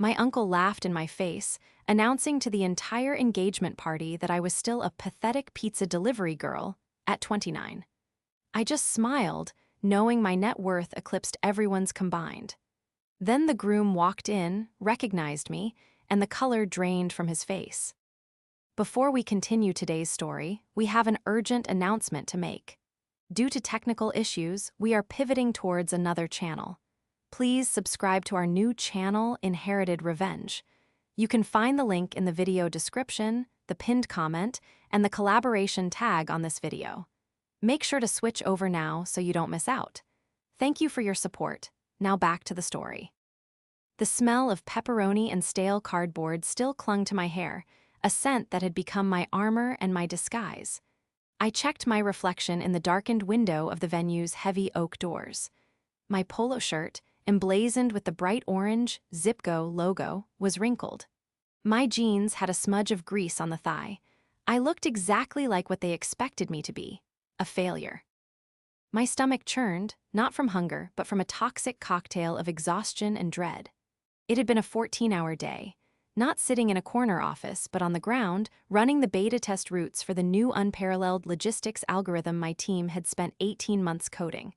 My uncle laughed in my face, announcing to the entire engagement party that I was still a pathetic pizza delivery girl at 29. I just smiled, knowing my net worth eclipsed everyone's combined. Then the groom walked in, recognized me, and the color drained from his face. Before we continue today's story, we have an urgent announcement to make. Due to technical issues, we are pivoting towards another channel. Please subscribe to our new channel, Inherited Revenge. You can find the link in the video description, the pinned comment, and the collaboration tag on this video. Make sure to switch over now so you don't miss out. Thank you for your support. Now back to the story. The smell of pepperoni and stale cardboard still clung to my hair, a scent that had become my armor and my disguise. I checked my reflection in the darkened window of the venue's heavy oak doors. My polo shirt, emblazoned with the bright orange Zipco logo, was wrinkled. My jeans had a smudge of grease on the thigh. I looked exactly like what they expected me to be, a failure. My stomach churned, not from hunger, but from a toxic cocktail of exhaustion and dread. It had been a 14-hour day, not sitting in a corner office, but on the ground, running the beta test routes for the new unparalleled logistics algorithm my team had spent 18 months coding.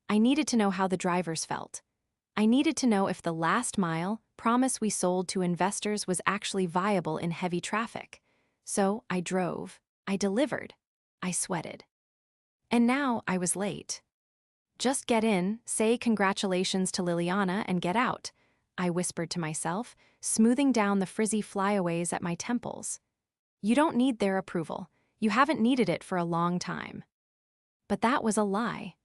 I needed to know how the drivers felt. I needed to know if the last mile promise we sold to investors was actually viable in heavy traffic. So I drove, I delivered, I sweated. And now I was late. Just get in, say congratulations to Liliana, and get out, I whispered to myself, smoothing down the frizzy flyaways at my temples. You don't need their approval. You haven't needed it for a long time. But that was a lie.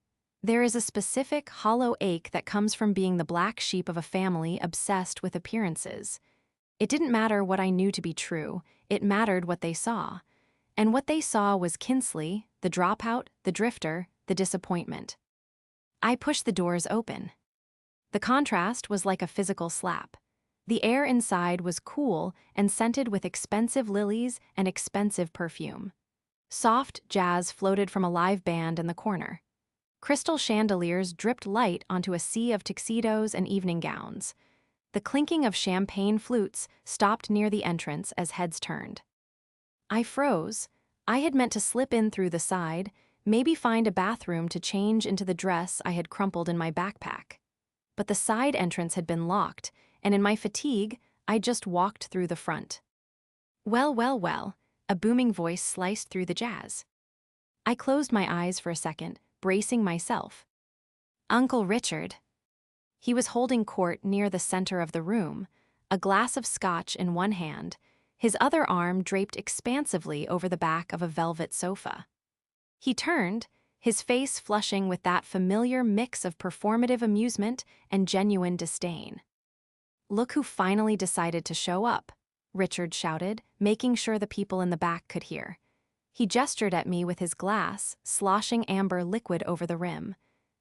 There is a specific hollow ache that comes from being the black sheep of a family obsessed with appearances. It didn't matter what I knew to be true, it mattered what they saw. And what they saw was Kinsley, the dropout, the drifter, the disappointment. I pushed the doors open. The contrast was like a physical slap. The air inside was cool and scented with expensive lilies and expensive perfume. Soft jazz floated from a live band in the corner. Crystal chandeliers dripped light onto a sea of tuxedos and evening gowns. The clinking of champagne flutes stopped near the entrance as heads turned. I froze. I had meant to slip in through the side, maybe find a bathroom to change into the dress I had crumpled in my backpack. But the side entrance had been locked, and in my fatigue, I just walked through the front. Well, well, well, a booming voice sliced through the jazz. I closed my eyes for a second, bracing myself. Uncle Richard. He was holding court near the center of the room, a glass of scotch in one hand, his other arm draped expansively over the back of a velvet sofa. He turned, his face flushing with that familiar mix of performative amusement and genuine disdain. Look who finally decided to show up, Richard shouted, making sure the people in the back could hear. He gestured at me with his glass, sloshing amber liquid over the rim.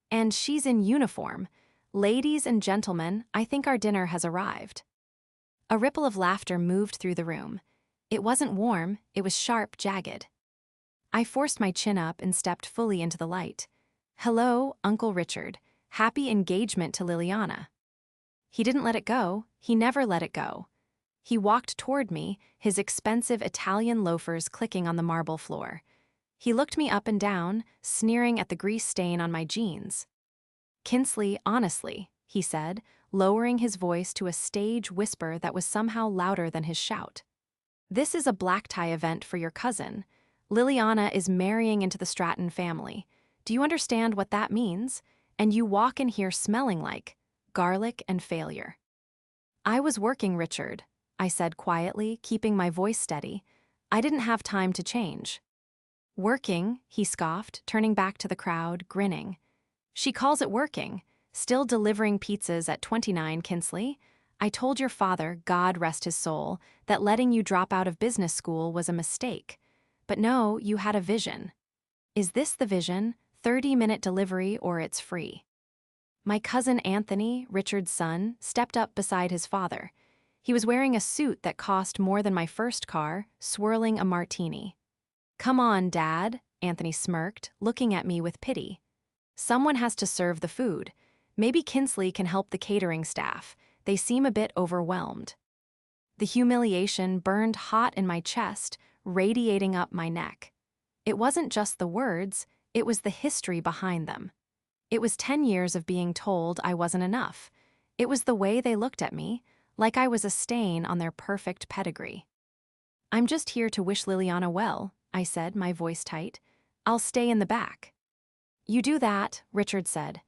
And she's in uniform. Ladies and gentlemen, I think our dinner has arrived. A ripple of laughter moved through the room. It wasn't warm, it was sharp, jagged. I forced my chin up and stepped fully into the light. Hello, Uncle Richard. Happy engagement to Liliana. He didn't let it go. He never let it go. He walked toward me, his expensive Italian loafers clicking on the marble floor. He looked me up and down, sneering at the grease stain on my jeans. Kinsley, honestly, he said, lowering his voice to a stage whisper that was somehow louder than his shout. This is a black tie event for your cousin. Liliana is marrying into the Stratton family. Do you understand what that means? And you walk in here smelling like garlic and failure. I was working, Richard, I said quietly, keeping my voice steady. I didn't have time to change. Working, he scoffed, turning back to the crowd, grinning. She calls it working. Still delivering pizzas at 29, Kinsley. I told your father, God rest his soul, that letting you drop out of business school was a mistake. But no, you had a vision. Is this the vision? 30-minute delivery or it's free. My cousin Anthony, Richard's son, stepped up beside his father. He was wearing a suit that cost more than my first car, swirling a martini. Come on, Dad, Anthony smirked, looking at me with pity. Someone has to serve the food. Maybe Kinsley can help the catering staff. they seem a bit overwhelmed. The humiliation burned hot in my chest, radiating up my neck. It wasn't just the words, it was the history behind them. It was 10 years of being told I wasn't enough. It was the way they looked at me, like I was a stain on their perfect pedigree. "I'm just here to wish Liliana well," I said, my voice tight. "I'll stay in the back." "You do that," Richard said,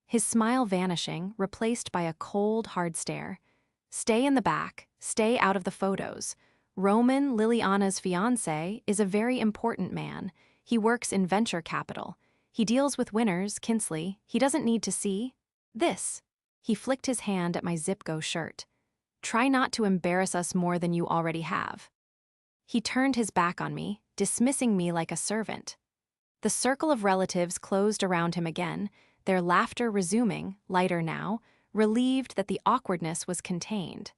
his smile vanishing, replaced by a cold, hard stare. "Stay in the back, stay out of the photos. Roman, Liliana's fiancé, is a very important man. He works in venture capital. He deals with winners, Kinsley. He doesn't need to see this." He flicked his hand at my Zipgo shirt. "Try not to embarrass us more than you already have." He turned his back on me, dismissing me like a servant. The circle of relatives closed around him again, their laughter resuming, lighter now, relieved that the awkwardness was contained.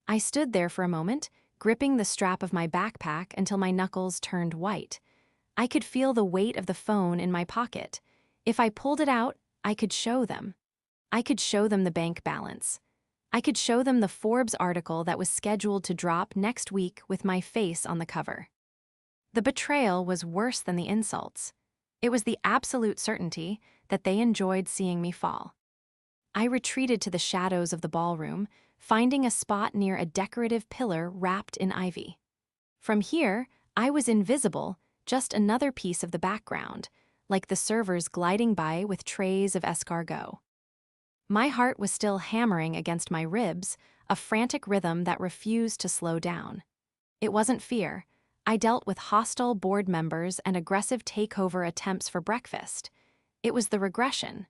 I stood there for a moment, gripping the strap of my backpack until my knuckles turned white. I could feel the weight of the phone in my pocket. If I pulled it out, I could show them. I could show them the bank balance. I could show them the Forbes article that was scheduled to drop next week with my face on the cover. The betrayal was worse than the insults. It was the absolute certainty that they enjoyed seeing me fall. I retreated to the shadows of the ballroom, finding a spot near a decorative pillar wrapped in ivy. From here, I was invisible, just another piece of the background, like the servers gliding by with trays of escargot. My heart was still hammering against my ribs, a frantic rhythm that refused to slow down. It wasn't fear. I dealt with hostile board members and aggressive takeover attempts for breakfast. It was the regression.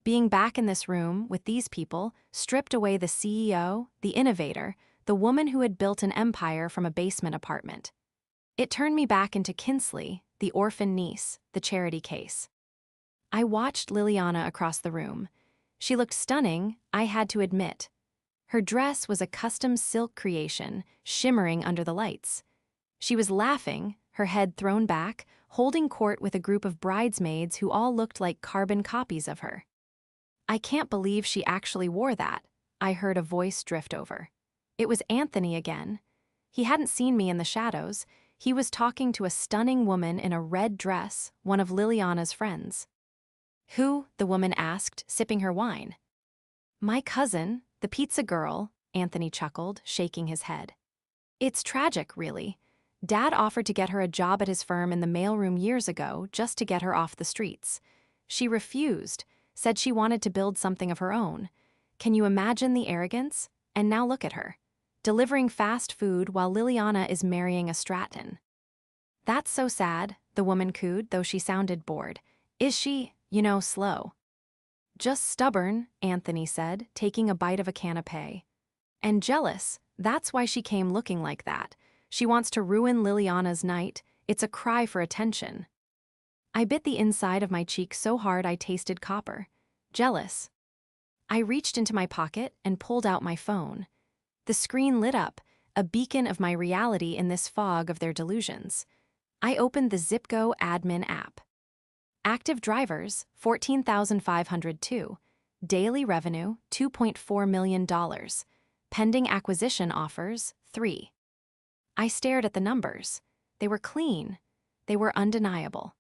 Being back in this room with these people stripped away the CEO, the innovator, the woman who had built an empire from a basement apartment. It turned me back into Kinsley, the orphan niece, the charity case. I watched Liliana across the room. She looked stunning, I had to admit. Her dress was a custom silk creation, shimmering under the lights. She was laughing, her head thrown back, holding court with a group of bridesmaids who all looked like carbon copies of her. "I can't believe she actually wore that," I heard a voice drift over. It was Anthony again. He hadn't seen me in the shadows. He was talking to a stunning woman in a red dress, one of Liliana's friends. "Who?" the woman asked, sipping her wine. "My cousin, the pizza girl," Anthony chuckled, shaking his head. "It's tragic, really. Dad offered to get her a job at his firm in the mailroom years ago just to get her off the streets. She refused, said she wanted to build something of her own. Can you imagine the arrogance? And now look at her, delivering fast food while Liliana is marrying a Stratton." "That's so sad," the woman cooed, though she sounded bored. "Is she, slow?" "Just stubborn," Anthony said, taking a bite of a canapé. "And jealous. That's why she came looking like that. She wants to ruin Liliana's night. It's a cry for attention." I bit the inside of my cheek so hard I tasted copper. Jealous. I reached into my pocket and pulled out my phone. The screen lit up, a beacon of my reality in this fog of their delusions. I opened the Zipgo admin app. Active drivers, 14,502. Daily revenue, $2.4 million. Pending acquisition offers, 3. I stared at the numbers. They were clean. They were undeniable.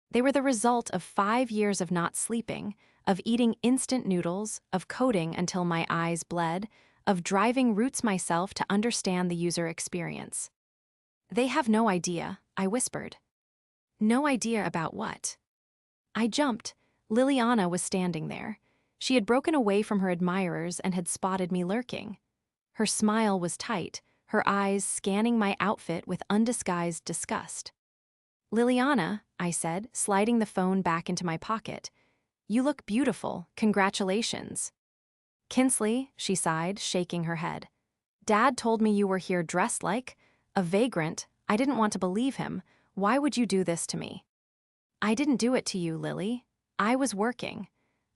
They were the result of 5 years of not sleeping, of eating instant noodles, of coding until my eyes bled, of driving routes myself to understand the user experience. "They have no idea," I whispered. "No idea about what?" I jumped. Liliana was standing there. She had broken away from her admirers and had spotted me lurking. Her smile was tight, her eyes scanning my outfit with undisguised disgust. "Liliana," I said, sliding the phone back into my pocket. "You look beautiful. Congratulations." "Kinsley," she sighed, shaking her head. "Dad told me you were here dressed like a vagrant. I didn't want to believe him. Why would you do this to me?" "I didn't do it to you, Lily. I was working.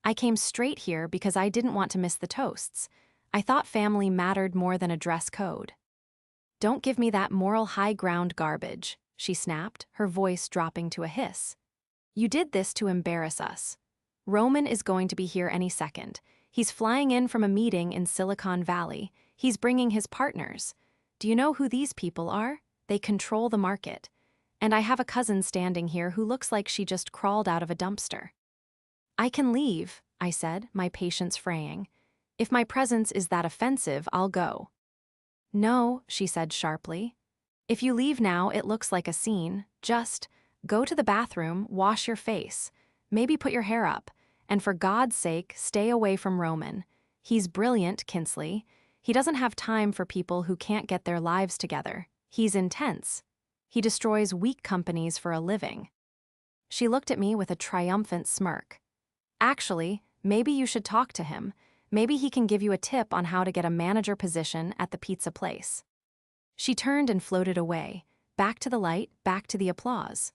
I came straight here because I didn't want to miss the toasts. I thought family mattered more than a dress code." "Don't give me that moral high ground garbage," she snapped, her voice dropping to a hiss. "You did this to embarrass us. Roman is going to be here any second. He's flying in from a meeting in Silicon Valley. He's bringing his partners. Do you know who these people are? They control the market. And I have a cousin standing here who looks like she just crawled out of a dumpster. I can leave, I said, my patience fraying. If my presence is that offensive, I'll go. No, she said sharply. If you leave now, it looks like a scene. Just go to the bathroom, wash your face, maybe put your hair up, and for God's sake, stay away from Roman. He's brilliant, Kinsley. He doesn't have time for people who can't get their lives together. He's intense. He destroys weak companies for a living. She looked at me with a triumphant smirk. Actually, maybe you should talk to him. Maybe he can give you a tip on how to get a manager position at the pizza place. She turned and floated away, back to the light, back to the applause.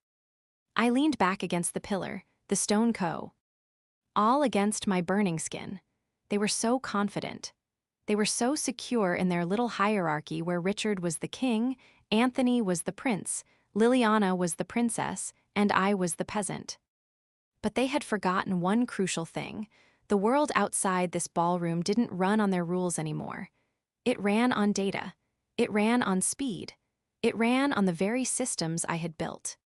I leaned back against the pillar, the stone co. All against my burning skin. They were so confident. They were so secure in their little hierarchy where Richard was the king, Anthony was the prince, Liliana was the princess, and I was the peasant. But they had forgotten one crucial thing. The world outside this ballroom didn't run on their rules anymore. It ran on data. It ran on speed. It ran on the very systems I had built.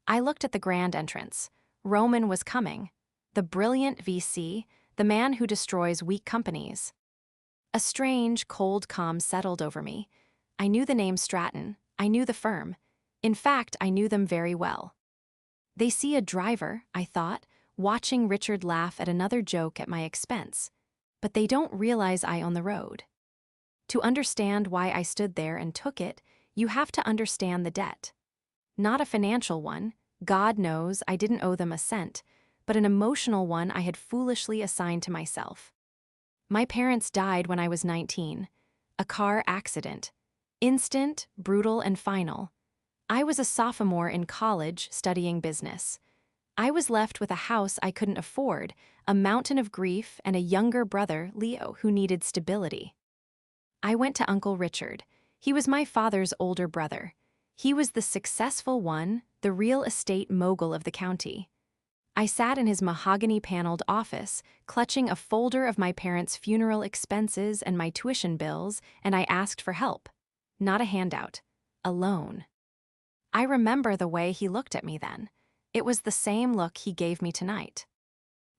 I looked at the grand entrance. Roman was coming. The brilliant VC, the man who destroys weak companies. A strange, cold calm settled over me. I knew the name Stratton. I knew the firm. In fact, I knew them very well. They see a driver, I thought, watching Richard laugh at another joke at my expense. But they don't realize I own the road. To understand why I stood there and took it, you have to understand the debt. Not a financial one, God knows I didn't owe them a cent, but an emotional one I had foolishly assigned to myself. My parents died when I was 19. A car accident. Instant, brutal, and final. I was a sophomore in college studying business. I was left with a house I couldn't afford, a mountain of grief, and a younger brother, Leo, who needed stability. I went to Uncle Richard. He was my father's older brother. He was the successful one, the real estate mogul of the county. I sat in his mahogany-paneled office, clutching a folder of my parents' funeral expenses and my tuition bills, and I asked for help. Not a handout. A loan. I remember the way he looked at me then. It was the same look he gave me tonight.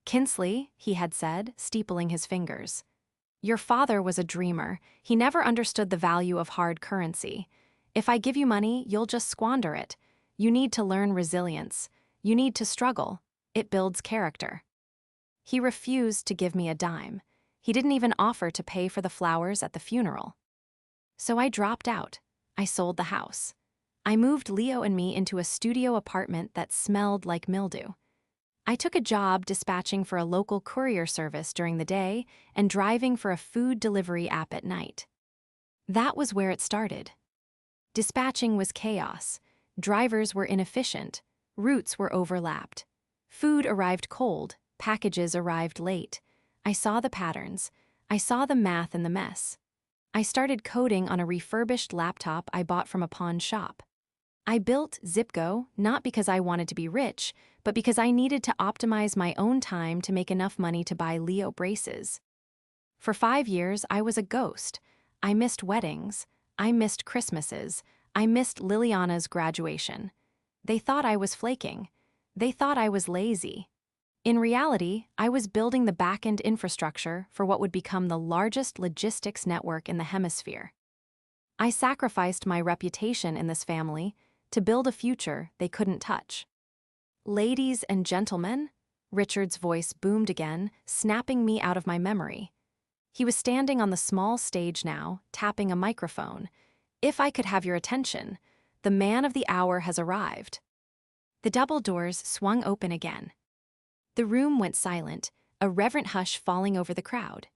Kinsley, he had said, steepling his fingers. Your father was a dreamer. He never understood the value of hard currency. If I give you money, you'll just squander it. You need to learn resilience. You need to struggle. It builds character. He refused to give me a dime. He didn't even offer to pay for the flowers at the funeral. So I dropped out. I sold the house. I moved Leo and me into a studio apartment that smelled like mildew. I took a job dispatching for a local courier service during the day and driving for a food delivery app at night. That was where it started. Dispatching was chaos. Drivers were inefficient. Routes were overlapped. Food arrived cold. Packages arrived late. I saw the patterns. I saw the math in the mess. I started coding on a refurbished laptop I bought from a pawn shop. I built Zipgo not because I wanted to be rich, but because I needed to optimize my own time to make enough money to buy Leo braces. For 5 years, I was a ghost. I missed weddings. I missed Christmases. I missed Liliana's graduation. They thought I was flaking. They thought I was lazy. In reality, I was building the back-end infrastructure for what would become the largest logistics network in the hemisphere. I sacrificed my reputation in this family to build a future they couldn't touch. Ladies and gentlemen, Richard's voice boomed again, snapping me out of my memory. He was standing on the small stage now, tapping a microphone. If I could have your attention, the man of the hour has arrived. The double doors swung open again. The room went silent, a reverent hush falling over the crowd.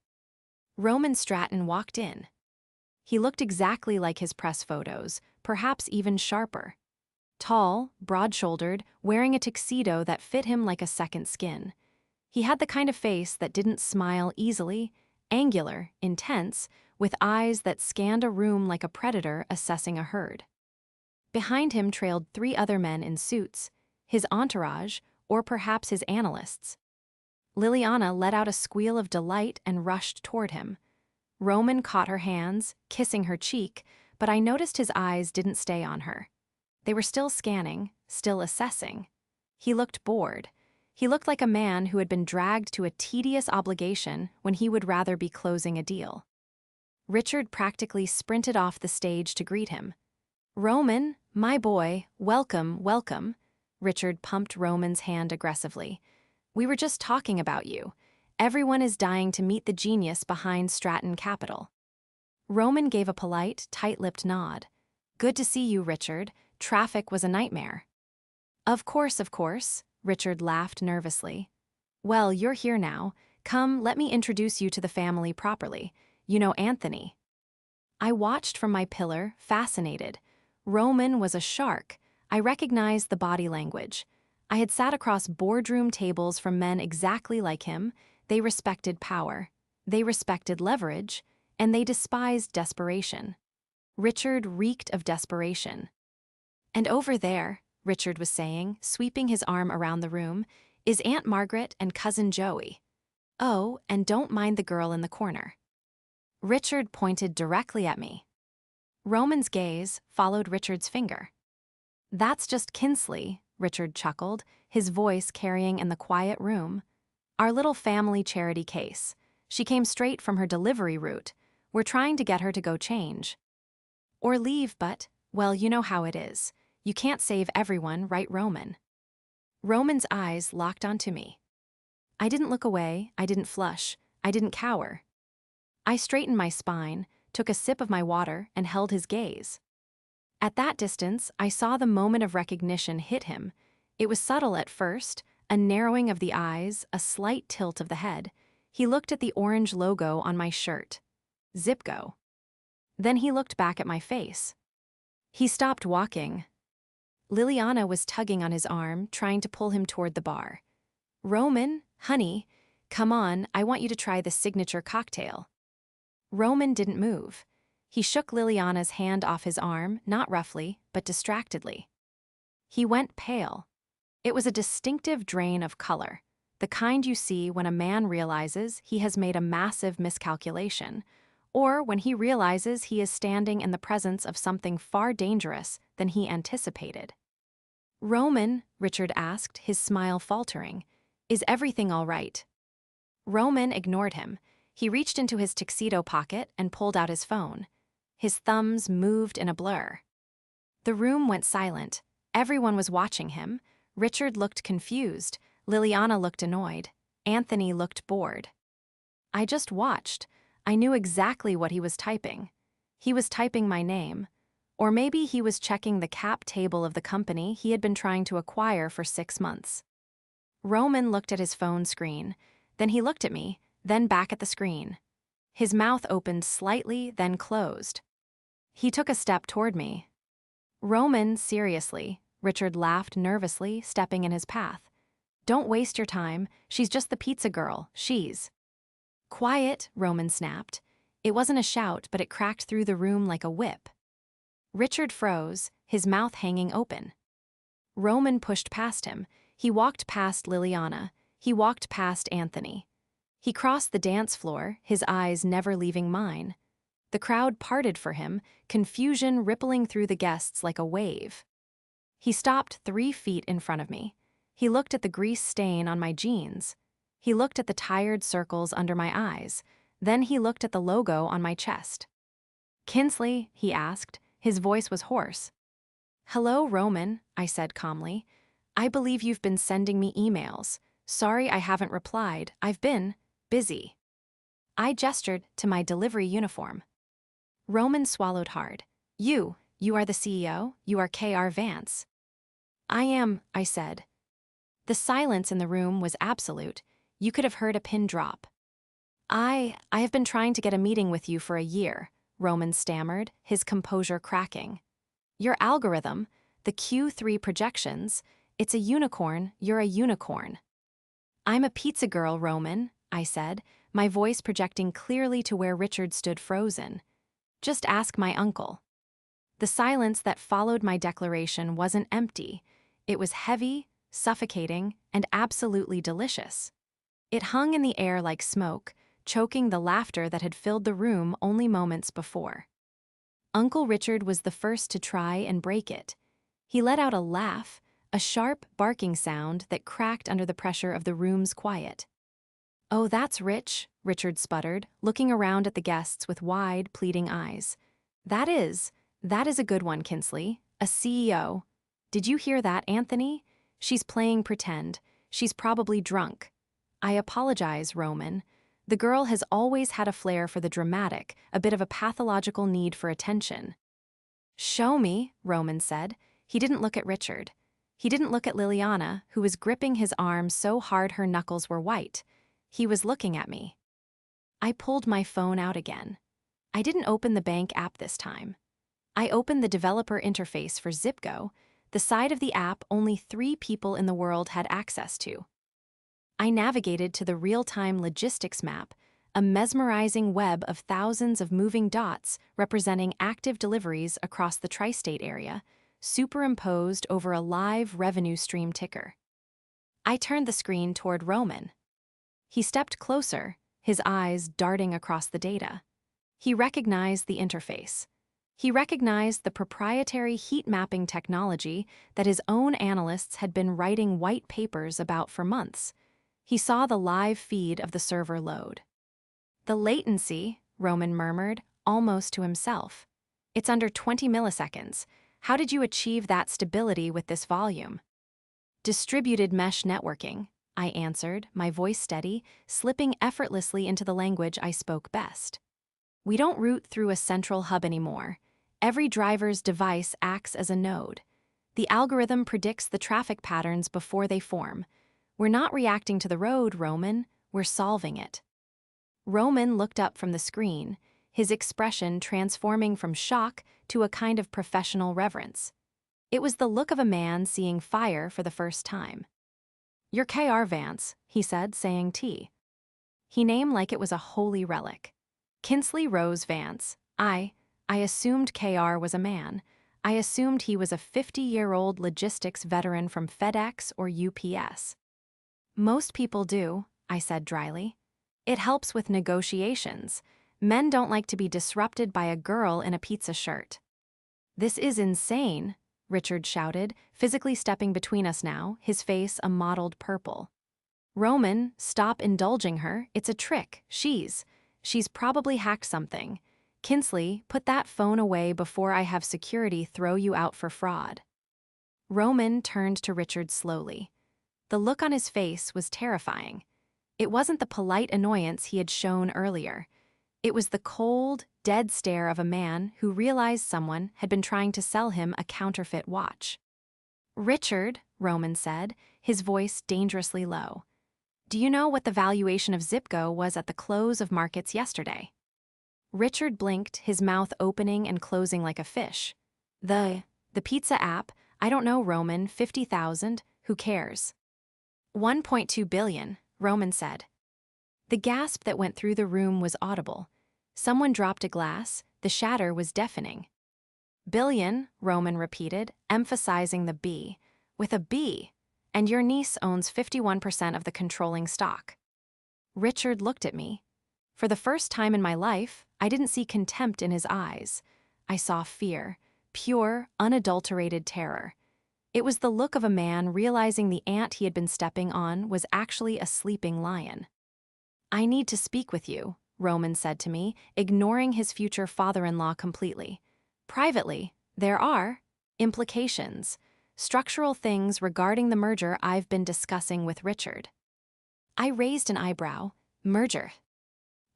Roman Stratton walked in. He looked exactly like his press photos, perhaps even sharper. Tall, broad-shouldered, wearing a tuxedo that fit him like a second skin. He had the kind of face that didn't smile easily, angular, intense, with eyes that scanned a room like a predator assessing a herd. Behind him trailed 3 other men in suits, his entourage, or perhaps his analysts. Liliana let out a squeal of delight and rushed toward him. Roman caught her hands, kissing her cheek, but I noticed his eyes didn't stay on her. They were still scanning, still assessing. He looked bored. He looked like a man who had been dragged to a tedious obligation when he would rather be closing a deal. Richard practically sprinted off the stage to greet him. "Roman, my boy, welcome, welcome." Richard pumped Roman's hand aggressively. "We were just talking about you. Everyone is dying to meet the genius behind Stratton Capital." Roman gave a polite, tight-lipped nod. "Good to see you, Richard. Traffic was a nightmare." Of course," Richard laughed nervously. "Well, you're here now. Come, let me introduce you to the family properly. You know Anthony." I watched from my pillar, fascinated. Roman was a shark. I recognized the body language. I had sat across boardroom tables from men exactly like him. They respected power. They respected leverage. And they despised desperation. Richard reeked of desperation. "And over there," Richard was saying, sweeping his arm around the room, "is Aunt Margaret and Cousin Joey. Oh, and don't mind the girl in the corner." Richard pointed directly at me. Roman's gaze followed Richard's finger. "That's just Kinsley," Richard chuckled, his voice carrying in the quiet room. "Our little family charity case. She came straight from her delivery route. We're trying to get her to go change. Or leave, but, well, you know how it is. You can't save everyone, right, Roman?" Roman's eyes locked onto me. I didn't look away, I didn't flush, I didn't cower. I straightened my spine, took a sip of my water, and held his gaze. At that distance, I saw the moment of recognition hit him. It was subtle at first, a narrowing of the eyes, a slight tilt of the head. He looked at the orange logo on my shirt. Zipco. Then he looked back at my face. He stopped walking. Liliana was tugging on his arm, trying to pull him toward the bar. "Roman, honey, come on, I want you to try the signature cocktail." Roman didn't move. He shook Liliana's hand off his arm, not roughly, but distractedly. He went pale. It was a distinctive drain of color, the kind you see when a man realizes he has made a massive miscalculation, or when he realizes he is standing in the presence of something far dangerous than he anticipated. "Roman," Richard asked, his smile faltering, "is everything all right?" Roman ignored him. He reached into his tuxedo pocket and pulled out his phone. His thumbs moved in a blur. The room went silent. Everyone was watching him. Richard looked confused. Liliana looked annoyed. Anthony looked bored. I just watched. I knew exactly what he was typing. He was typing my name. Or maybe he was checking the cap table of the company he had been trying to acquire for 6 months. Roman looked at his phone screen. Then he looked at me, then back at the screen. His mouth opened slightly, then closed. He took a step toward me. "Roman, seriously," Richard laughed nervously, stepping in his path. "Don't waste your time. She's just the pizza girl. She's—" "Quiet," Roman snapped. It wasn't a shout, but it cracked through the room like a whip. Richard froze, his mouth hanging open. Roman pushed past him. He walked past Liliana. He walked past Anthony. He crossed the dance floor, his eyes never leaving mine. The crowd parted for him, confusion rippling through the guests like a wave. He stopped 3 feet in front of me. He looked at the grease stain on my jeans. He looked at the tired circles under my eyes. Then he looked at the logo on my chest. "Kinsley," he asked. His voice was hoarse. "Hello, Roman," I said calmly. "I believe you've been sending me emails. Sorry I haven't replied. I've been busy." I gestured to my delivery uniform. Roman swallowed hard. You are the CEO? You are K.R. Vance." "I am," I said. The silence in the room was absolute. You could have heard a pin drop. I have been trying to get a meeting with you for a year," Roman stammered, his composure cracking. "Your algorithm, the Q3 projections, it's a unicorn, you're a unicorn." "I'm a pizza girl, Roman," I said, my voice projecting clearly to where Richard stood frozen. "Just ask my uncle." The silence that followed my declaration wasn't empty. It was heavy, suffocating, and absolutely delicious. It hung in the air like smoke, choking the laughter that had filled the room only moments before. Uncle Richard was the first to try and break it. He let out a laugh, a sharp, barking sound that cracked under the pressure of the room's quiet. "Oh, that's rich," Richard sputtered, looking around at the guests with wide, pleading eyes. That is a good one, Kinsley. A CEO. Did you hear that, Anthony? She's playing pretend. She's probably drunk." "I apologize, Roman. The girl has always had a flair for the dramatic, a bit of a pathological need for attention." "Show me," Roman said. He didn't look at Richard. He didn't look at Liliana, who was gripping his arm so hard her knuckles were white. He was looking at me. I pulled my phone out again. I didn't open the bank app this time. I opened the developer interface for Zipgo, the side of the app only 3 people in the world had access to. I navigated to the real-time logistics map, a mesmerizing web of thousands of moving dots representing active deliveries across the tri-state area, superimposed over a live revenue stream ticker. I turned the screen toward Roman. He stepped closer, his eyes darting across the data. He recognized the interface. He recognized the proprietary heat mapping technology that his own analysts had been writing white papers about for months. He saw the live feed of the server load. "The latency," Roman murmured, almost to himself. "It's under 20 milliseconds. How did you achieve that stability with this volume?" "Distributed mesh networking," I answered, my voice steady, slipping effortlessly into the language I spoke best. "We don't route through a central hub anymore. Every driver's device acts as a node. The algorithm predicts the traffic patterns before they form. We're not reacting to the road, Roman. We're solving it." Roman looked up from the screen, his expression transforming from shock to a kind of professional reverence. It was the look of a man seeing fire for the first time. "You're KR Vance," he said, saying T. He named like it was a holy relic. Kinsley Rose Vance. I assumed KR was a man. I assumed he was a 50-year-old logistics veteran from FedEx or UPS. "Most people do," I said dryly. "It helps with negotiations. Men don't like to be disrupted by a girl in a pizza shirt." "This is insane," Richard shouted, physically stepping between us now, his face a mottled purple. "Roman, stop indulging her. It's a trick. She's probably hacked something. Kinsley, put that phone away before I have security throw you out for fraud." Roman turned to Richard slowly. The look on his face was terrifying. It wasn't the polite annoyance he had shown earlier. It was the cold, dead stare of a man who realized someone had been trying to sell him a counterfeit watch. "Richard," Roman said, his voice dangerously low, "do you know what the valuation of Zipgo was at the close of markets yesterday?" Richard blinked, his mouth opening and closing like a fish. The pizza app, I don't know, Roman, 50,000, who cares?" 1.2 billion, Roman said. The gasp that went through the room was audible. Someone dropped a glass, the shatter was deafening. "Billion," Roman repeated, emphasizing the B. "With a B. And your niece owns 51% of the controlling stock." Richard looked at me. For the first time in my life, I didn't see contempt in his eyes. I saw fear, pure, unadulterated terror. It was the look of a man realizing the ant he had been stepping on was actually a sleeping lion. "I need to speak with you," Roman said to me, ignoring his future father-in-law completely. "Privately, there are implications, structural things regarding the merger I've been discussing with Richard." I raised an eyebrow. "Merger?"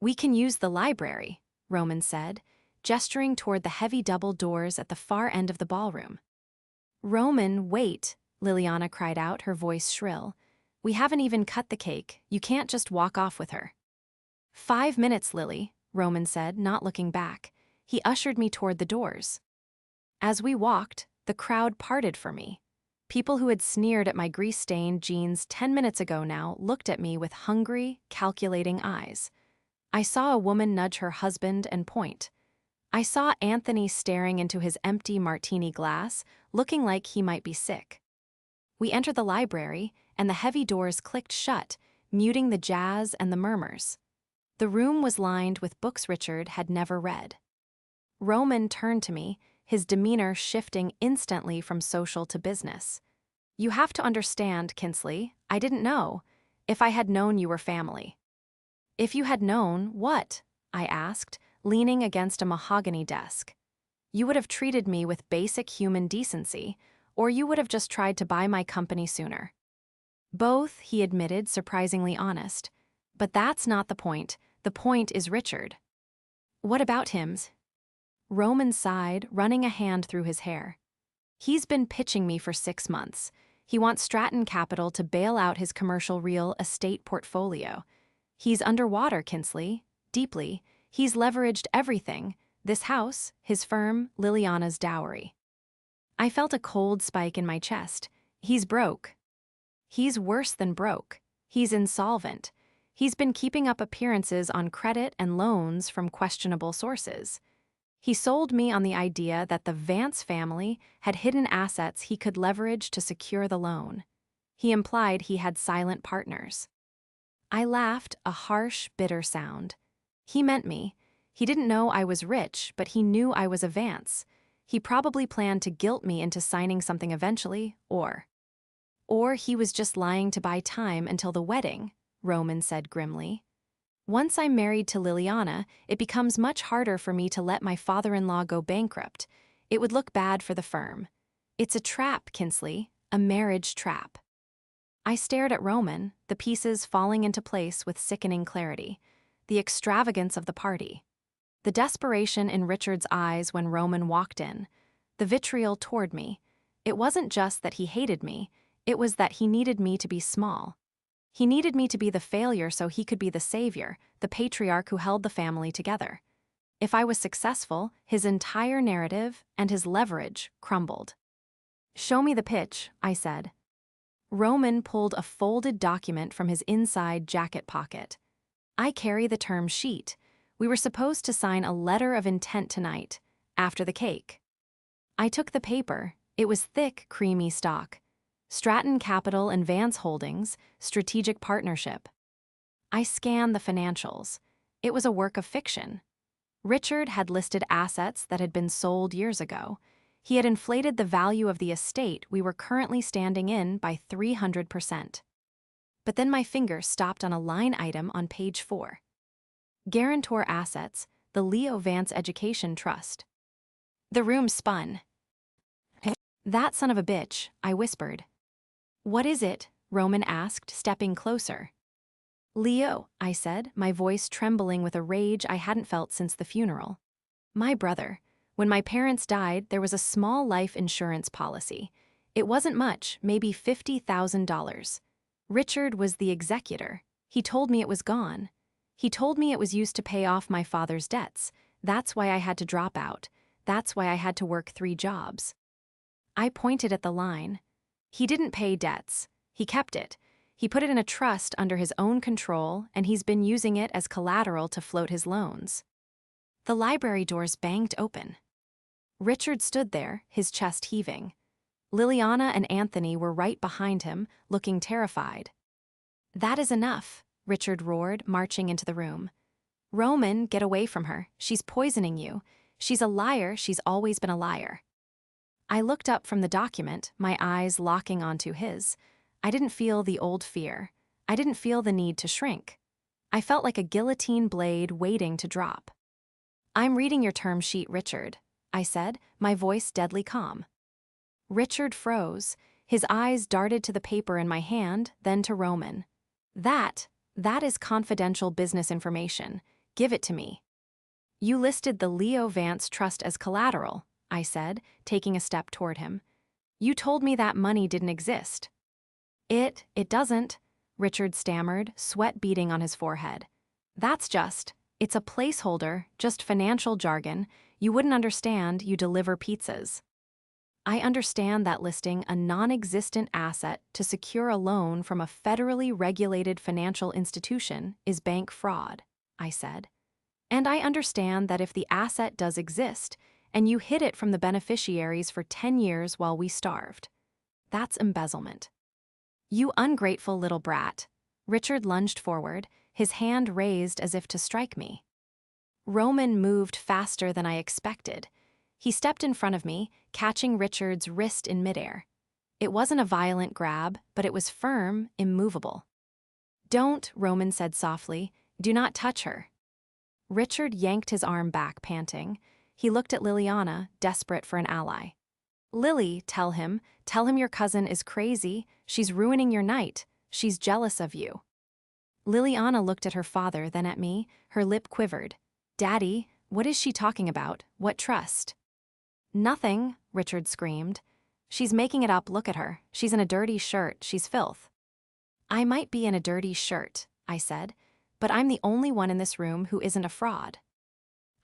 "We can use the library," Roman said, gesturing toward the heavy double doors at the far end of the ballroom. "Roman, wait," Liliana cried out, her voice shrill. "We haven't even cut the cake. You can't just walk off with her." 5 minutes, Lily," Roman said, not looking back. He ushered me toward the doors. As we walked, the crowd parted for me. People who had sneered at my grease-stained jeans 10 minutes ago now looked at me with hungry, calculating eyes. I saw a woman nudge her husband and point. I saw Anthony staring into his empty martini glass, looking like he might be sick. We entered the library, and the heavy doors clicked shut, muting the jazz and the murmurs. The room was lined with books Richard had never read. Roman turned to me, his demeanor shifting instantly from social to business. "You have to understand, Kinsley, I didn't know. If I had known you were family." "If you had known, what?" I asked, leaning against a mahogany desk. "You would have treated me with basic human decency, or you would have just tried to buy my company sooner." "Both," he admitted, surprisingly honest. "But that's not the point. The point is Richard." "What about him?" Roman sighed, running a hand through his hair. "He's been pitching me for 6 months. He wants Stratton Capital to bail out his commercial real estate portfolio. He's underwater, Kinsley. Deeply. He's leveraged everything. This house, his firm, Liliana's dowry." I felt a cold spike in my chest. "He's broke." "He's worse than broke. He's insolvent. He's been keeping up appearances on credit and loans from questionable sources. He sold me on the idea that the Vance family had hidden assets he could leverage to secure the loan. He implied he had silent partners." I laughed, a harsh, bitter sound. He meant me. He didn't know I was rich, but he knew I was a Vance. He probably planned to guilt me into signing something eventually, or he was just lying to buy time until the wedding, Roman said grimly. "Once I'm married to Liliana, it becomes much harder for me to let my father-in-law go bankrupt. It would look bad for the firm. It's a trap, Kinsley, a marriage trap." I stared at Roman, the pieces falling into place with sickening clarity. The extravagance of the party. The desperation in Richard's eyes when Roman walked in. The vitriol toward me. It wasn't just that he hated me, it was that he needed me to be small. He needed me to be the failure so he could be the savior, the patriarch who held the family together. If I was successful, his entire narrative and his leverage crumbled. "Show me the pitch," I said. Roman pulled a folded document from his inside jacket pocket. "I carry the term sheet. We were supposed to sign a letter of intent tonight, after the cake." I took the paper. It was thick, creamy stock. Stratton Capital and Vance Holdings, strategic partnership. I scanned the financials. It was a work of fiction. Richard had listed assets that had been sold years ago. He had inflated the value of the estate we were currently standing in by 300%. But then my finger stopped on a line item on page 4. Guarantor Assets, the Leo Vance Education Trust. The room spun. "That son of a bitch," I whispered. "What is it?" Roman asked, stepping closer. "Leo," I said, my voice trembling with a rage I hadn't felt since the funeral. "My brother. When my parents died, there was a small life insurance policy. It wasn't much, maybe $50,000. Richard was the executor. He told me it was gone. He told me it was used to pay off my father's debts. That's why I had to drop out. That's why I had to work 3 jobs." I pointed at the line. "He didn't pay debts. He kept it. He put it in a trust under his own control, and he's been using it as collateral to float his loans." The library doors banged open. Richard stood there, his chest heaving. Liliana and Anthony were right behind him, looking terrified. "That is enough," Richard roared, marching into the room. "Roman, get away from her. She's poisoning you. She's a liar. She's always been a liar." I looked up from the document, my eyes locking onto his. I didn't feel the old fear. I didn't feel the need to shrink. I felt like a guillotine blade waiting to drop. "I'm reading your term sheet, Richard," I said, my voice deadly calm. Richard froze. His eyes darted to the paper in my hand, then to Roman. That is confidential business information. Give it to me." "You listed the Leo Vance Trust as collateral," I said, taking a step toward him. "You told me that money didn't exist." It doesn't," Richard stammered, sweat beading on his forehead. It's a placeholder, just financial jargon. You wouldn't understand, you deliver pizzas." "I understand that listing a non-existent asset to secure a loan from a federally regulated financial institution is bank fraud," I said. "And I understand that if the asset does exist, and you hid it from the beneficiaries for 10 years while we starved, that's embezzlement." "You ungrateful little brat." Richard lunged forward, his hand raised as if to strike me. Roman moved faster than I expected. He stepped in front of me, catching Richard's wrist in midair. It wasn't a violent grab, but it was firm, immovable. "Don't," Roman said softly. "Do not touch her." Richard yanked his arm back, panting. He looked at Liliana, desperate for an ally. "Lily, tell him your cousin is crazy. She's ruining your night. She's jealous of you." Liliana looked at her father, then at me. Her lip quivered. "Daddy, what is she talking about? What trust?" "Nothing," Richard screamed. "She's making it up, look at her. She's in a dirty shirt, she's filth." "I might be in a dirty shirt," I said, "but I'm the only one in this room who isn't a fraud."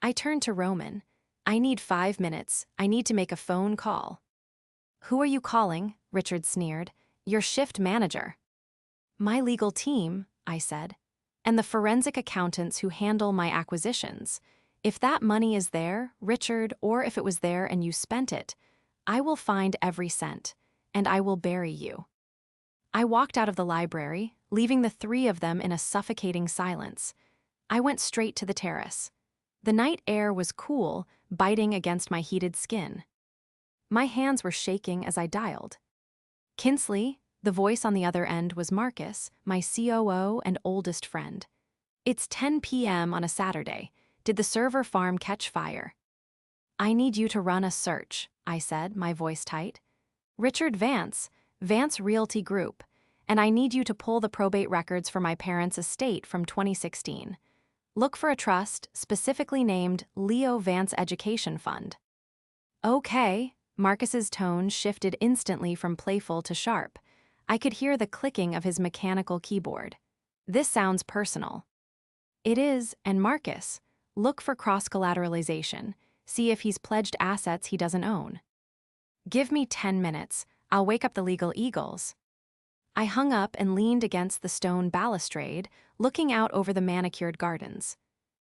I turned to Roman. "I need 5 minutes. I need to make a phone call." "Who are you calling?" Richard sneered. "Your shift manager." "My legal team," I said, "and the forensic accountants who handle my acquisitions. If that money is there, Richard, or if it was there and you spent it, I will find every cent, and I will bury you." I walked out of the library, leaving the three of them in a suffocating silence. I went straight to the terrace. The night air was cool, biting against my heated skin. My hands were shaking as I dialed. "Kinsley," the voice on the other end was Marcus, my COO and oldest friend. "It's 10 p.m. on a Saturday. Did the server farm catch fire?" "I need you to run a search," I said, my voice tight. "Richard Vance, Vance Realty Group, and I need you to pull the probate records for my parents' estate from 2016. Look for a trust specifically named Leo Vance Education Fund." "Okay." Marcus's tone shifted instantly from playful to sharp. I could hear the clicking of his mechanical keyboard. "This sounds personal." "It is, and Marcus, look for cross-collateralization. See if he's pledged assets he doesn't own." "Give me 10 minutes. I'll wake up the legal eagles." I hung up and leaned against the stone balustrade, looking out over the manicured gardens.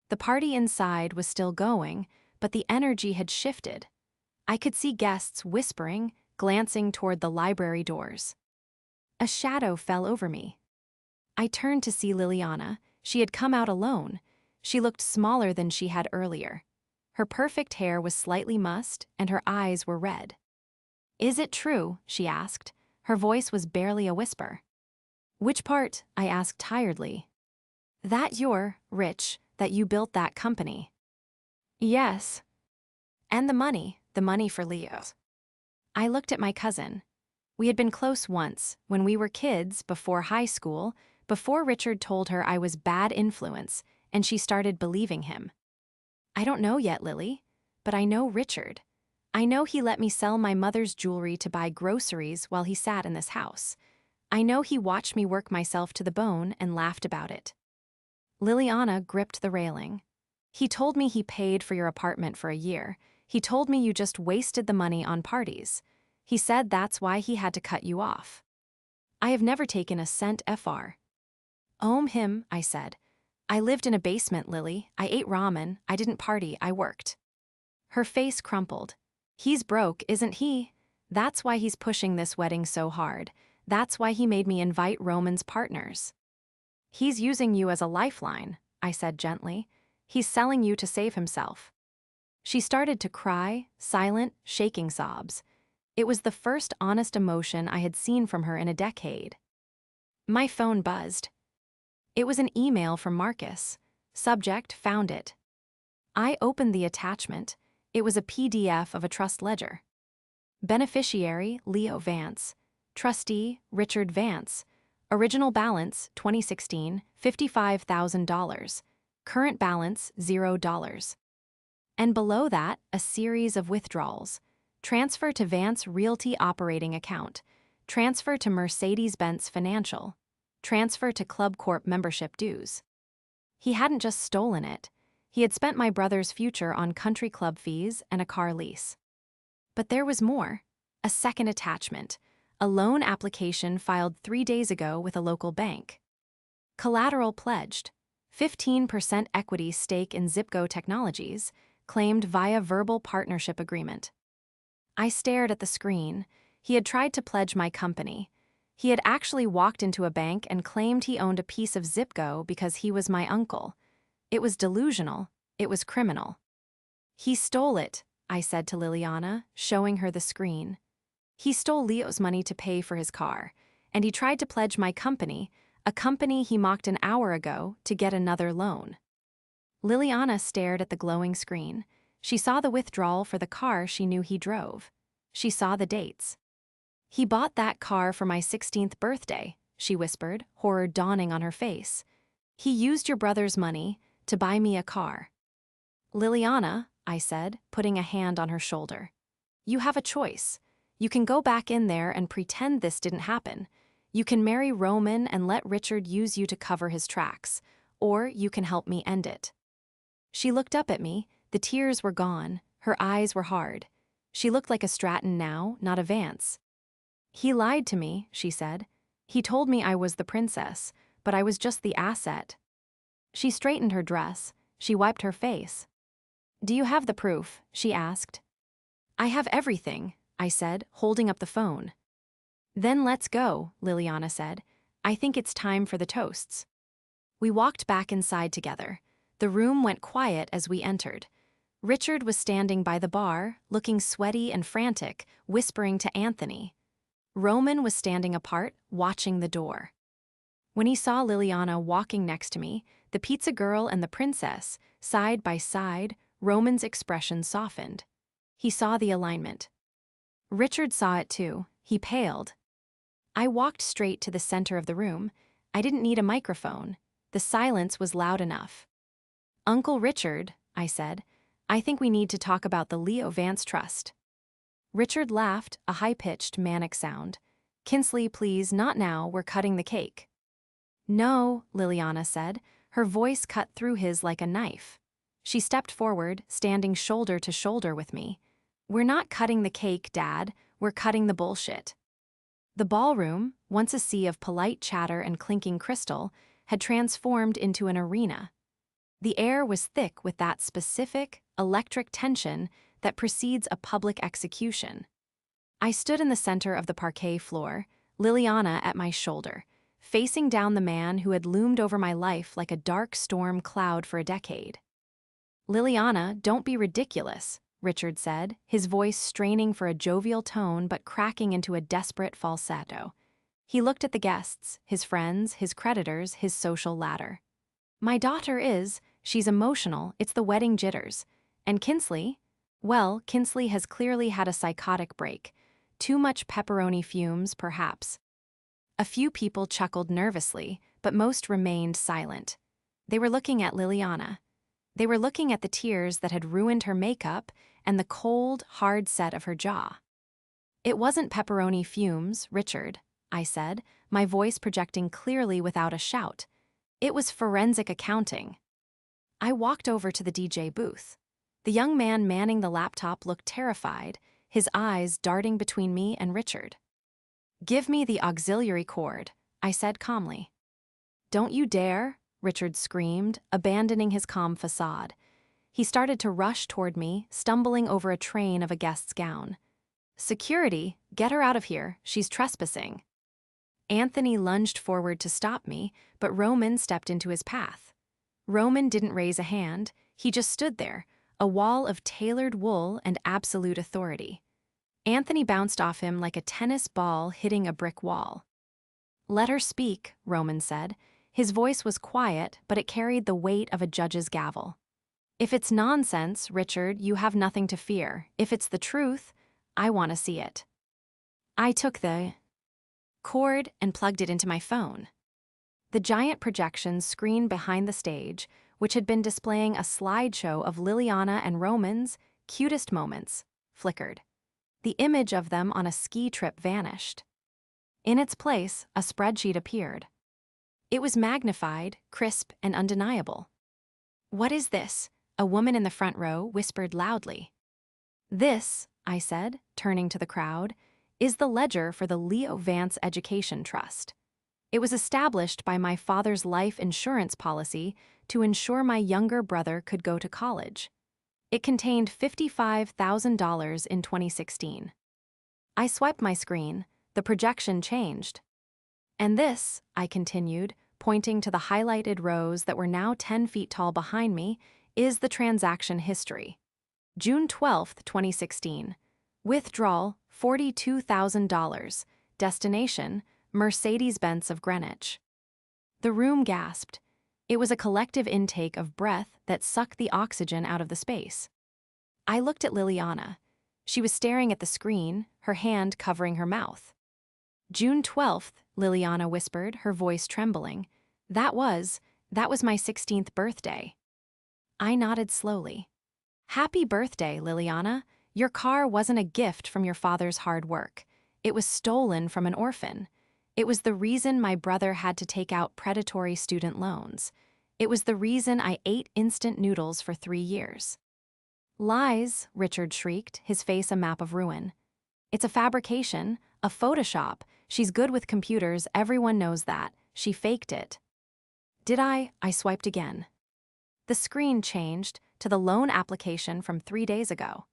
The party inside was still going, but the energy had shifted. I could see guests whispering, glancing toward the library doors. A shadow fell over me. I turned to see Liliana. She had come out alone. She looked smaller than she had earlier. Her perfect hair was slightly mussed, and her eyes were red. "Is it true?" she asked. Her voice was barely a whisper. "Which part?" I asked tiredly. "That you're rich, that you built that company." "Yes." "And the money for Leo's." I looked at my cousin. We had been close once, when we were kids, before high school, before Richard told her I was bad influence, and she started believing him. "I don't know yet, Lily, but I know Richard. I know he let me sell my mother's jewelry to buy groceries while he sat in this house. I know he watched me work myself to the bone and laughed about it." Liliana gripped the railing. "He told me he paid for your apartment for a year. He told me you just wasted the money on parties. He said that's why he had to cut you off." "I have never taken a cent FR. Him," I said. "I lived in a basement, Lily. I ate ramen. I didn't party. I worked." Her face crumpled. "He's broke, isn't he? That's why he's pushing this wedding so hard. That's why he made me invite Roman's partners." "He's using you as a lifeline," I said gently. "He's selling you to save himself." She started to cry, silent, shaking sobs. It was the first honest emotion I had seen from her in a decade. My phone buzzed. It was an email from Marcus. Subject, found it. I opened the attachment. It was a PDF of a trust ledger. Beneficiary, Leo Vance. Trustee, Richard Vance. Original balance, 2016, $55,000. Current balance, $0. And below that, a series of withdrawals. Transfer to Vance Realty operating account. Transfer to Mercedes-Benz Financial. Transfer to Club Corp membership dues. He hadn't just stolen it. He had spent my brother's future on country club fees and a car lease. But there was more. A second attachment. A loan application filed 3 days ago with a local bank. Collateral pledged. 15% equity stake in Zipco Technologies, claimed via verbal partnership agreement. I stared at the screen. He had tried to pledge my company. He had actually walked into a bank and claimed he owned a piece of Zipco because he was my uncle. It was delusional. It was criminal. He stole it, I said to Liliana, showing her the screen. He stole Leo's money to pay for his car, and he tried to pledge my company, a company he mocked an hour ago, to get another loan. Liliana stared at the glowing screen. She saw the withdrawal for the car she knew he drove. She saw the dates. He bought that car for my 16th birthday, she whispered, horror dawning on her face. He used your brother's money to buy me a car. Liliana, I said, putting a hand on her shoulder. You have a choice. You can go back in there and pretend this didn't happen. You can marry Roman and let Richard use you to cover his tracks, or you can help me end it. She looked up at me. The tears were gone. Her eyes were hard. She looked like a Stratton now, not a Vance. He lied to me, she said. He told me I was the princess, but I was just the asset. She straightened her dress. She wiped her face. Do you have the proof? She asked. I have everything, I said, holding up the phone. Then let's go, Liliana said. I think it's time for the toasts. We walked back inside together. The room went quiet as we entered. Richard was standing by the bar, looking sweaty and frantic, whispering to Anthony. Roman was standing apart, watching the door. When he saw Liliana walking next to me, the pizza girl and the princess, side by side, Roman's expression softened. He saw the alignment. Richard saw it too. He paled. I walked straight to the center of the room. I didn't need a microphone. The silence was loud enough. Uncle Richard, I said, I think we need to talk about the Leo Vance Trust. Richard laughed, a high-pitched, manic sound. Kinsley, please, not now, we're cutting the cake. No, Liliana said, her voice cut through his like a knife. She stepped forward, standing shoulder to shoulder with me. We're not cutting the cake, Dad, we're cutting the bullshit. The ballroom, once a sea of polite chatter and clinking crystal, had transformed into an arena. The air was thick with that specific, electric tension that precedes a public execution. I stood in the center of the parquet floor, Liliana at my shoulder, facing down the man who had loomed over my life like a dark storm cloud for a decade. Liliana, don't be ridiculous, Richard said, his voice straining for a jovial tone but cracking into a desperate falsetto. He looked at the guests, his friends, his creditors, his social ladder. My daughter is, she's emotional, it's the wedding jitters. And Kinsley? Well, Kinsley has clearly had a psychotic break. Too much pepperoni fumes, perhaps. A few people chuckled nervously, but most remained silent. They were looking at Liliana. They were looking at the tears that had ruined her makeup and the cold, hard set of her jaw. It wasn't pepperoni fumes, Richard, I said, my voice projecting clearly without a shout. It was forensic accounting. I walked over to the DJ booth. The young man manning the laptop looked terrified, his eyes darting between me and Richard. Give me the auxiliary cord, I said calmly. Don't you dare, Richard screamed, abandoning his calm facade. He started to rush toward me, stumbling over a train of a guest's gown. Security, get her out of here, she's trespassing. Anthony lunged forward to stop me, but Roman stepped into his path. Roman didn't raise a hand, he just stood there, a wall of tailored wool and absolute authority. Anthony bounced off him like a tennis ball hitting a brick wall. Let her speak, Roman said. His voice was quiet, but it carried the weight of a judge's gavel. If it's nonsense, Richard, you have nothing to fear. If it's the truth, I want to see it. I took the cord and plugged it into my phone. The giant projection screen behind the stage, which had been displaying a slideshow of Liliana and Roman's cutest moments, flickered. The image of them on a ski trip vanished. In its place, a spreadsheet appeared. It was magnified, crisp, and undeniable. What is this? A woman in the front row whispered loudly. This, I said, turning to the crowd, is the ledger for the Leo Vance Education Trust. It was established by my father's life insurance policy to ensure my younger brother could go to college. It contained $55,000 in 2016. I swiped my screen. The projection changed. And this, I continued, pointing to the highlighted rows that were now 10 feet tall behind me, is the transaction history. June 12, 2016. Withdrawal, $42,000. Destination, Mercedes-Benz of Greenwich. The room gasped. It was a collective intake of breath that sucked the oxygen out of the space. I looked at Liliana. She was staring at the screen, her hand covering her mouth. June 12th, Liliana whispered, her voice trembling. That was my 16th birthday. I nodded slowly. Happy birthday, Liliana. Your car wasn't a gift from your father's hard work. It was stolen from an orphan. It was the reason my brother had to take out predatory student loans. It was the reason I ate instant noodles for 3 years. Lies, Richard shrieked, his face a map of ruin. It's a fabrication, a Photoshop. She's good with computers, everyone knows that. She faked it. Did I? I swiped again. The screen changed to the loan application from 3 days ago.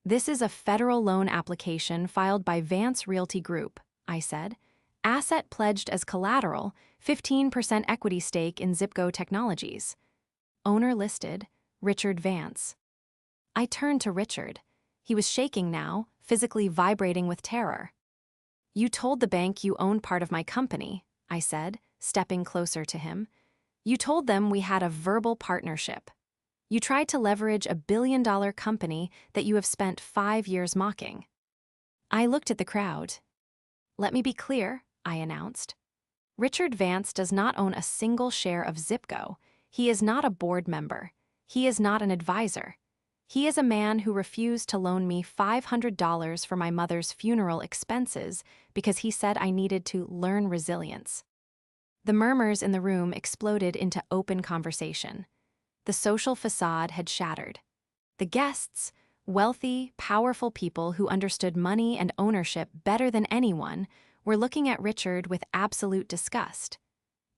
This is a federal loan application filed by Vance Realty Group, I said. Asset pledged as collateral, 15% equity stake in Zipco Technologies. Owner listed, Richard Vance. I turned to Richard. He was shaking now, physically vibrating with terror. You told the bank you owned part of my company, I said, stepping closer to him. You told them we had a verbal partnership. You tried to leverage a billion-dollar company that you have spent 5 years mocking. I looked at the crowd. Let me be clear, I announced. Richard Vance does not own a single share of Zipco. He is not a board member. He is not an advisor. He is a man who refused to loan me $500 for my mother's funeral expenses because he said I needed to learn resilience. The murmurs in the room exploded into open conversation. The social facade had shattered. The guests, wealthy, powerful people who understood money and ownership better than anyone, were looking at Richard with absolute disgust.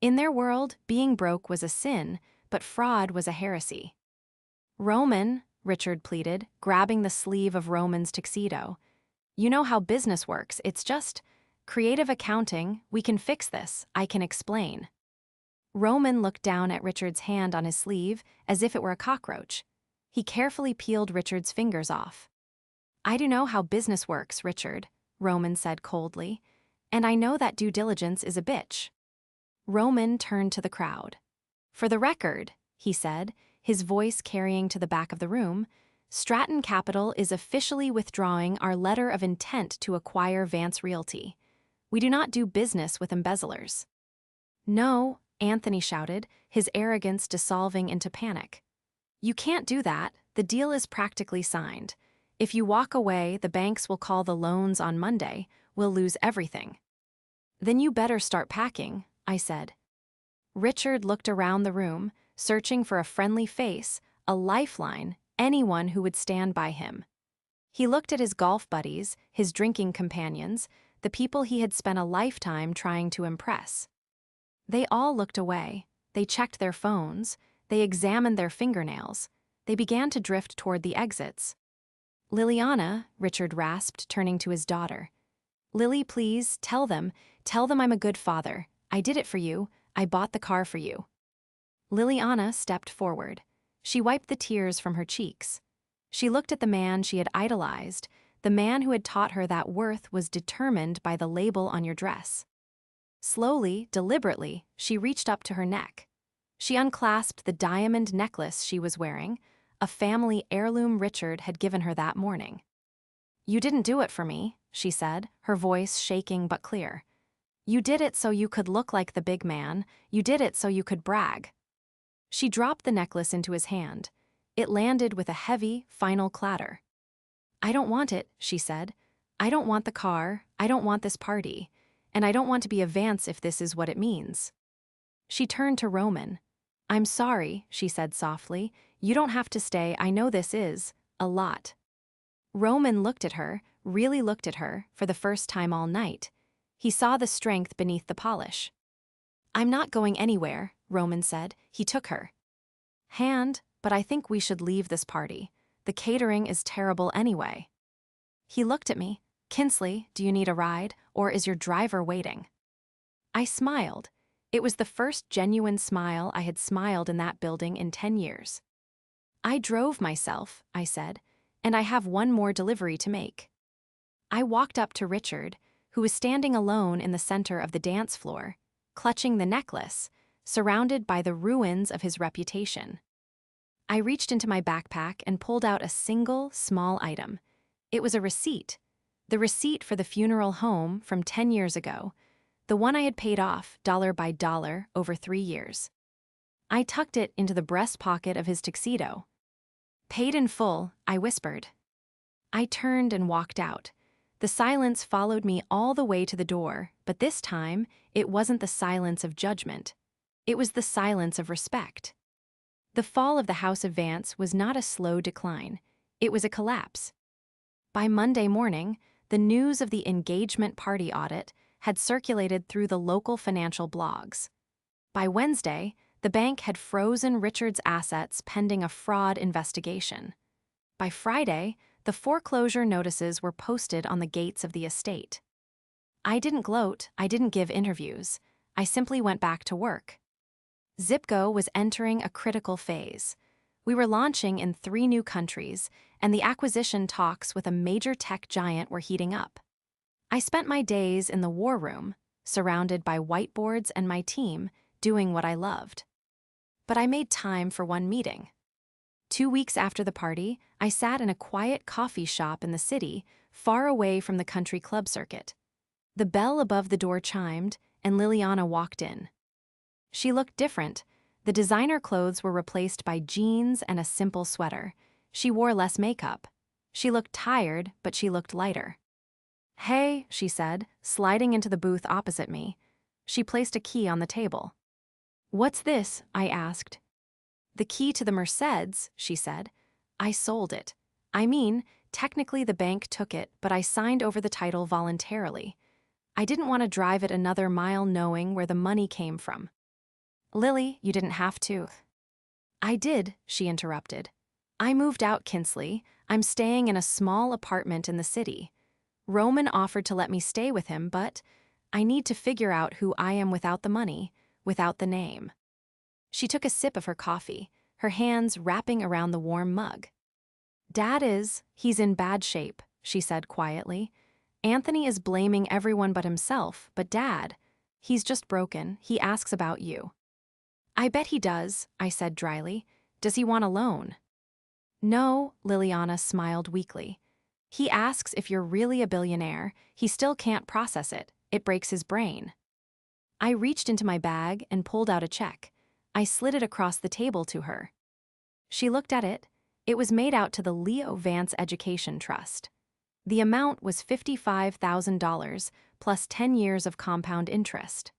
In their world, being broke was a sin, but fraud was a heresy. Roman, Richard pleaded, grabbing the sleeve of Roman's tuxedo. You know how business works, it's just creative accounting. We can fix this, I can explain. Roman looked down at Richard's hand on his sleeve as if it were a cockroach. He carefully peeled Richard's fingers off. I do know how business works, Richard, Roman said coldly, and I know that due diligence is a bitch. Roman turned to the crowd. For the record, he said, his voice carrying to the back of the room, Stratton Capital is officially withdrawing our letter of intent to acquire Vance Realty. We do not do business with embezzlers. No, Anthony shouted, his arrogance dissolving into panic. You can't do that. The deal is practically signed. If you walk away, the banks will call the loans on Monday. We'll lose everything. Then you better start packing, I said. Richard looked around the room, searching for a friendly face, a lifeline, anyone who would stand by him. He looked at his golf buddies, his drinking companions, the people he had spent a lifetime trying to impress. They all looked away. They checked their phones. They examined their fingernails. They began to drift toward the exits. Liliana, Richard rasped, turning to his daughter. Lily, please, tell them I'm a good father. I did it for you. I bought the car for you. Liliana stepped forward. She wiped the tears from her cheeks. She looked at the man she had idolized, the man who had taught her that worth was determined by the label on your dress. Slowly, deliberately, she reached up to her neck. She unclasped the diamond necklace she was wearing, a family heirloom Richard had given her that morning. You didn't do it for me, she said, her voice shaking but clear. You did it so you could look like the big man. You did it so you could brag. She dropped the necklace into his hand. It landed with a heavy, final clatter. I don't want it, she said. I don't want the car. I don't want this party. And I don't want to be a Vance if this is what it means. She turned to Roman. I'm sorry, she said softly. You don't have to stay. I know this is a lot. Roman looked at her, really looked at her, for the first time all night. He saw the strength beneath the polish. I'm not going anywhere, Roman said. He took her hand, but I think we should leave this party. The catering is terrible anyway. He looked at me. Kinsley, do you need a ride, or is your driver waiting? I smiled. It was the first genuine smile I had smiled in that building in 10 years. I drove myself, I said, and I have one more delivery to make. I walked up to Richard, who was standing alone in the center of the dance floor, clutching the necklace, surrounded by the ruins of his reputation. I reached into my backpack and pulled out a single, small item. It was a receipt. The receipt for the funeral home from 10 years ago, the one I had paid off dollar by dollar over 3 years. I tucked it into the breast pocket of his tuxedo. Paid in full, I whispered. I turned and walked out. The silence followed me all the way to the door, but this time, it wasn't the silence of judgment. It was the silence of respect. The fall of the House of Vance was not a slow decline. It was a collapse. By Monday morning, the news of the engagement party audit had circulated through the local financial blogs. By Wednesday, the bank had frozen Richard's assets pending a fraud investigation. By Friday, the foreclosure notices were posted on the gates of the estate. I didn't gloat, I didn't give interviews. I simply went back to work. Zipco was entering a critical phase. We were launching in 3 new countries, and the acquisition talks with a major tech giant were heating up. I spent my days in the war room, surrounded by whiteboards and my team, doing what I loved. But I made time for one meeting. 2 weeks after the party, I sat in a quiet coffee shop in the city, far away from the country club circuit. The bell above the door chimed, and Liliana walked in. She looked different. The designer clothes were replaced by jeans and a simple sweater. She wore less makeup. She looked tired, but she looked lighter. "Hey," she said, sliding into the booth opposite me. She placed a key on the table. "What's this?" I asked. "The key to the Mercedes," she said. "I sold it. I mean, technically the bank took it, but I signed over the title voluntarily. I didn't want to drive it another mile knowing where the money came from." "Lily, you didn't have to." "I did," she interrupted. "I moved out, Kinsley. I'm staying in a small apartment in the city. Roman offered to let me stay with him, but I need to figure out who I am without the money, without the name." She took a sip of her coffee, her hands wrapping around the warm mug. He's in bad shape," she said quietly. "Anthony is blaming everyone but himself, but Dad, he's just broken. He asks about you." "I bet he does," I said dryly. "Does he want a loan?" "No," Liliana smiled weakly. "He asks if you're really a billionaire. He still can't process it. It breaks his brain." I reached into my bag and pulled out a check. I slid it across the table to her. She looked at it. It was made out to the Leo Vance Education Trust. The amount was $55,000 plus 10 years of compound interest.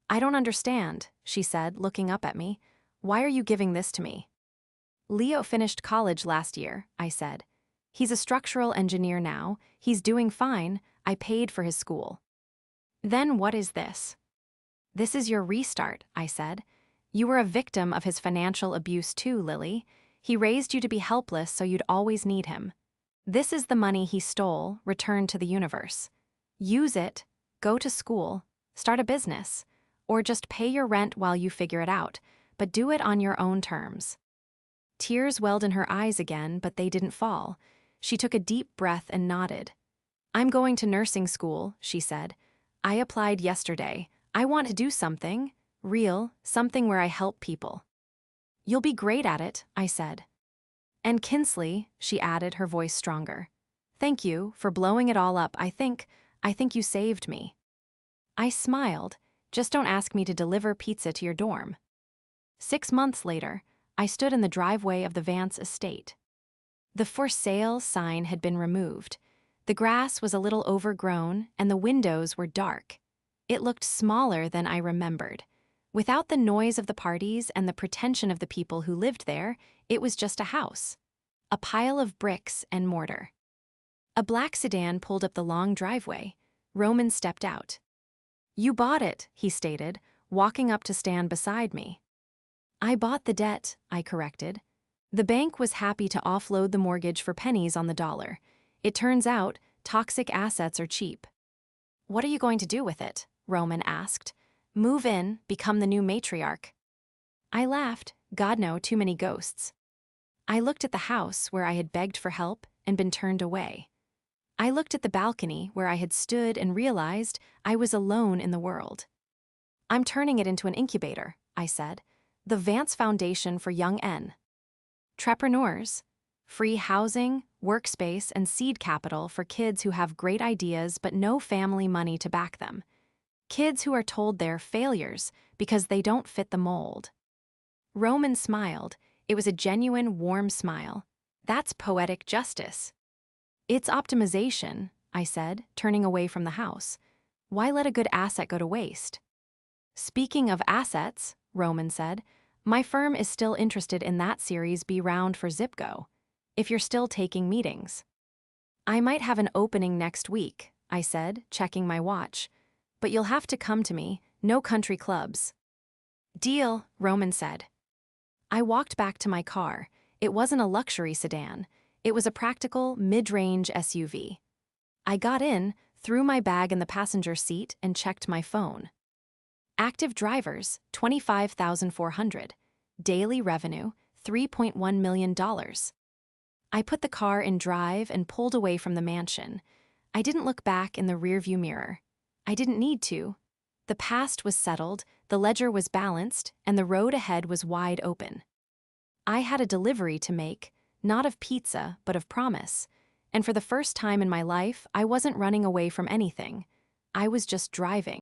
"I don't understand," she said, looking up at me. "Why are you giving this to me?" "Leo finished college last year," I said. "He's a structural engineer now. He's doing fine. I paid for his school." "Then what is this?" "This is your restart," I said. "You were a victim of his financial abuse too, Lily. He raised you to be helpless so you'd always need him. This is the money he stole, returned to the universe. Use it, go to school, start a business, or just pay your rent while you figure it out, but do it on your own terms." Tears welled in her eyes again, but they didn't fall. She took a deep breath and nodded. "I'm going to nursing school," she said. "I applied yesterday. I want to do something real, something where I help people." "You'll be great at it," I said. "And Kinsley," she added, her voice stronger. "Thank you for blowing it all up. I think you saved me." I smiled. "Just don't ask me to deliver pizza to your dorm." 6 months later, I stood in the driveway of the Vance estate. The "For Sale" sign had been removed. The grass was a little overgrown, and the windows were dark. It looked smaller than I remembered. Without the noise of the parties and the pretension of the people who lived there, it was just a house. A pile of bricks and mortar. A black sedan pulled up the long driveway. Roman stepped out. "You bought it," he stated, walking up to stand beside me. "I bought the debt," I corrected. "The bank was happy to offload the mortgage for pennies on the dollar. It turns out, toxic assets are cheap." "What are you going to do with it?" Roman asked. Move in, become the new matriarch. I laughed. God no, too many ghosts. I looked at the house where I had begged for help and been turned away. I looked at the balcony where I had stood and realized I was alone in the world. I'm turning it into an incubator, I said. The Vance Foundation for Young Entrepreneurs. Free housing, workspace, and seed capital for kids who have great ideas but no family money to back them. Kids who are told they're failures because they don't fit the mold. Roman smiled. It was a genuine, warm smile. That's poetic justice. It's optimization, I said, turning away from the house. Why let a good asset go to waste? Speaking of assets, Roman said, my firm is still interested in that Series B round for Zipgo, if you're still taking meetings. I might have an opening next week, I said, checking my watch. But you'll have to come to me, no country clubs. Deal, Roman said. I walked back to my car. It wasn't a luxury sedan. It was a practical, mid-range SUV. I got in, threw my bag in the passenger seat, and checked my phone. Active drivers, 25,400. Daily revenue, $3.1 million. I put the car in drive and pulled away from the mansion. I didn't look back in the rearview mirror. I didn't need to. The past was settled, the ledger was balanced, and the road ahead was wide open. I had a delivery to make, not of pizza, but of promise. And for the first time in my life, I wasn't running away from anything. I was just driving.